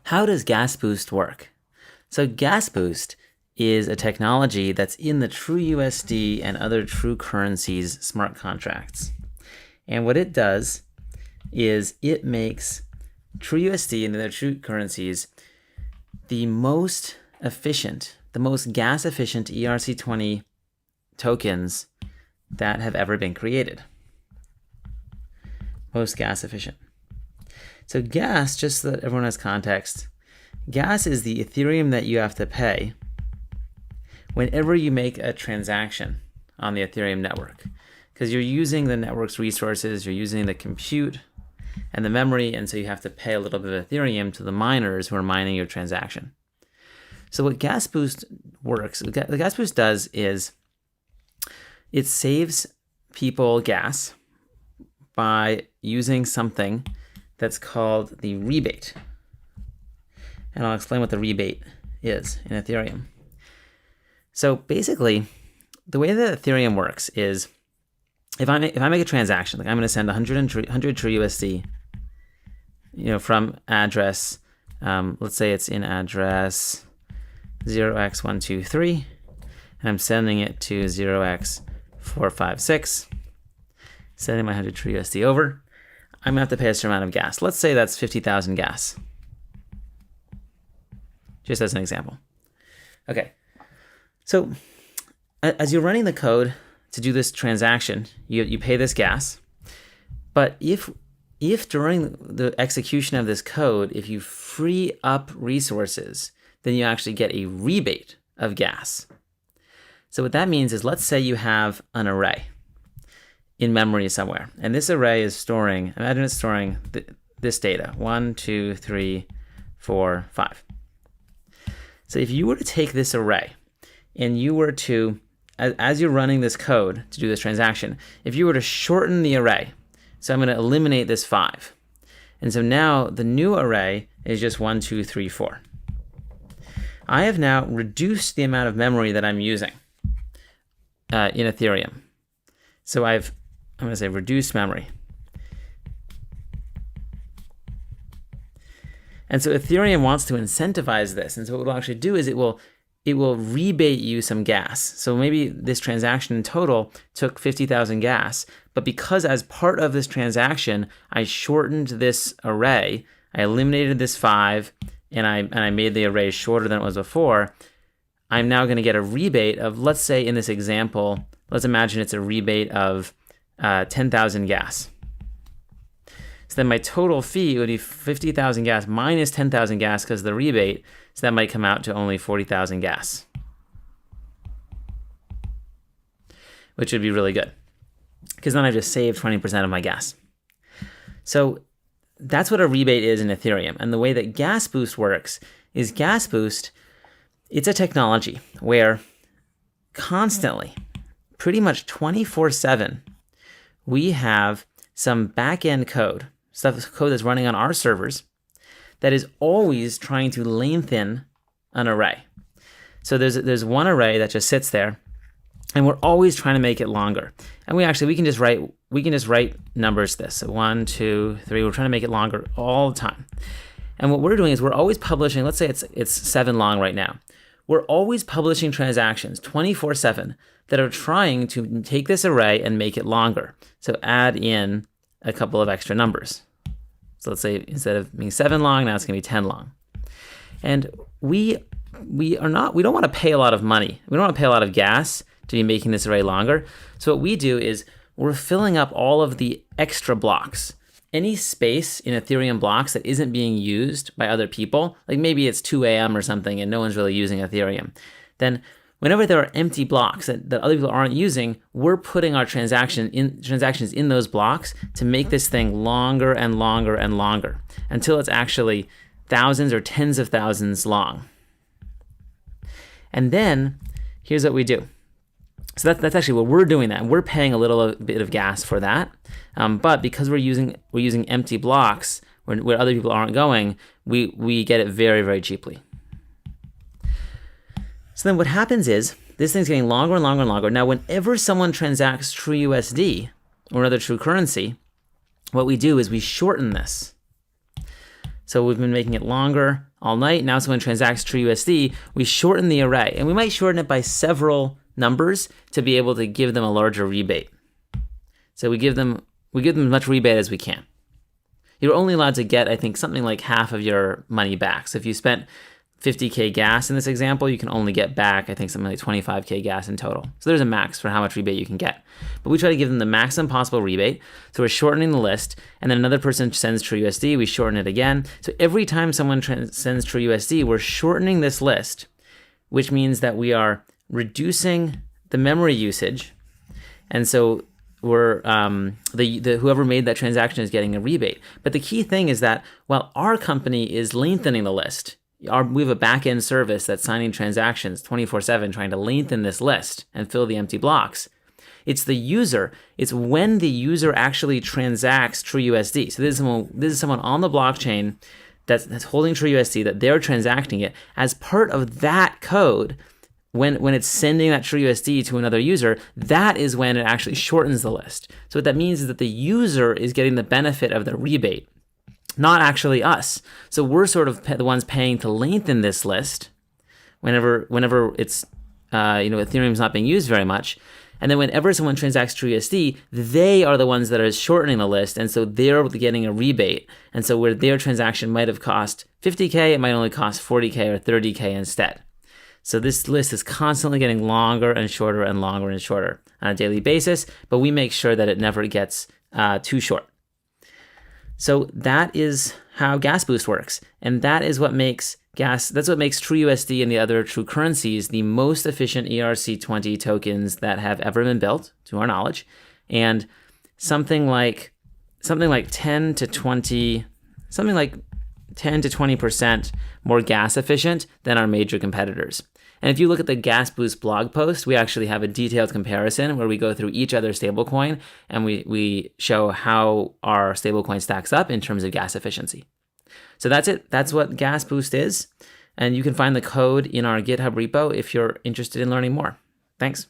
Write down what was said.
How does Gasboost work? So Gasboost is a technology that's in the TrueUSD and other true currencies smart contracts. And what it does is it makes TrueUSD and the other true currencies the most efficient, the most gas efficient ERC20 tokens that have ever been created. Most gas efficient. So gas, just so that everyone has context, gas is the Ethereum that you have to pay whenever you make a transaction on the Ethereum network, because you're using the network's resources, you're using the compute and the memory, and so you have to pay a little bit of Ethereum to the miners who are mining your transaction. So what Gasboost works, what Gasboost does is it saves people gas by using something that's called the rebate. And I'll explain what the rebate is in Ethereum. So basically, the way that Ethereum works is if I make a transaction, like I'm going to send 100 TrueUSD, from address, let's say it's in address 0x123, and I'm sending it to 0x456, sending my 100 TrueUSD over, I'm going to have to pay a certain amount of gas. Let's say that's 50,000 gas, just as an example. Okay, so as you're running the code to do this transaction, you pay this gas, but if during the execution of this code, if you free up resources, then you actually get a rebate of gas. So what that means is, let's say you have an array in memory somewhere, and this array is storing, imagine it's storing this data, 1, 2, 3, 4, 5. So if you were to take this array and you were to, as you're running this code to do this transaction, if you were to shorten the array, so I'm going to eliminate this 5. And so now the new array is just 1, 2, 3, 4. I have now reduced the amount of memory that I'm using in Ethereum. So I'm going to say reduced memory. And so Ethereum wants to incentivize this. And so what it'll actually do is it will rebate you some gas. So maybe this transaction in total took 50,000 gas, but because as part of this transaction, I shortened this array, I eliminated this 5, and I made the array shorter than it was before, I'm now going to get a rebate of, let's say in this example, let's imagine it's a rebate of 10,000 gas. So then my total fee would be 50,000 gas minus 10,000 gas because of the rebate. So that might come out to only 40,000 gas, which would be really good because then I just saved 20% of my gas. So that's what a rebate is in Ethereum. And the way that Gasboost works is Gasboost, it's a technology where constantly, pretty much 24/7, we have some back-end code, code that's running on our servers, that is always trying to lengthen an array. So there's one array that just sits there, and we're always trying to make it longer. And we can just write numbers to this. So 1, 2, 3. We're trying to make it longer all the time. And what we're doing is we're always publishing. Let's say it's 7 long right now. We're always publishing transactions 24/7 that are trying to take this array and make it longer. So add in a couple of extra numbers. So let's say instead of being 7 long, now it's going to be 10 long. And we don't want to pay a lot of money. We don't want to pay a lot of gas to be making this array longer. So what we do is we're filling up all of the extra blocks. Any space in Ethereum blocks that isn't being used by other people, like maybe it's 2 a.m. or something and no one's really using Ethereum, then whenever there are empty blocks that other people aren't using, we're putting our transactions in those blocks to make this thing longer and longer and longer until it's actually thousands or tens of thousands long. And then here's what we do. So that's actually what we're doing, that we're paying a little bit of gas for that, but because we're using empty blocks where other people aren't going, we get it very, very cheaply. So then what happens is this thing's getting longer and longer and longer. Now, whenever someone transacts TrueUSD or another true currency, what we do is we shorten this. So we've been making it longer all night. Now someone transacts TrueUSD, we shorten the array, and we might shorten it by several numbers to be able to give them a larger rebate. So we give them as much rebate as we can. You're only allowed to get, I think, something like half of your money back. So if you spent 50K gas in this example, you can only get back, I think, something like 25K gas in total. So there's a max for how much rebate you can get. But we try to give them the maximum possible rebate. So we're shortening the list, and then another person sends TrueUSD, we shorten it again. So every time someone sends TrueUSD, we're shortening this list, which means that we are reducing the memory usage. And so we're whoever made that transaction is getting a rebate. But the key thing is that while our company is lengthening the list, we have a back-end service that's signing transactions 24/7, trying to lengthen this list and fill the empty blocks. It's the user. It's when the user actually transacts TrueUSD. So this is someone on the blockchain that's holding TrueUSD, that they're transacting it. As part of that code, when it's sending that TrueUSD to another user, that is when it actually shortens the list. So what that means is that the user is getting the benefit of the rebate, not actually us. So we're sort of the ones paying to lengthen this list whenever it's Ethereum's not being used very much. And then whenever someone transacts TrueUSD, they are the ones that are shortening the list, and so they're getting a rebate. And so where their transaction might have cost 50K, it might only cost 40K or 30K instead. So this list is constantly getting longer and shorter and longer and shorter on a daily basis, but we make sure that it never gets too short. So that is how Gasboost works, and that is what makes TrueUSD and the other true currencies the most efficient ERC20 tokens that have ever been built, to our knowledge, and something like 10 to 20% more gas efficient than our major competitors. And if you look at the Gasboost blog post, we actually have a detailed comparison where we go through each other stablecoin and we show how our stablecoin stacks up in terms of gas efficiency. So that's it. That's what Gasboost is. And you can find the code in our GitHub repo if you're interested in learning more. Thanks.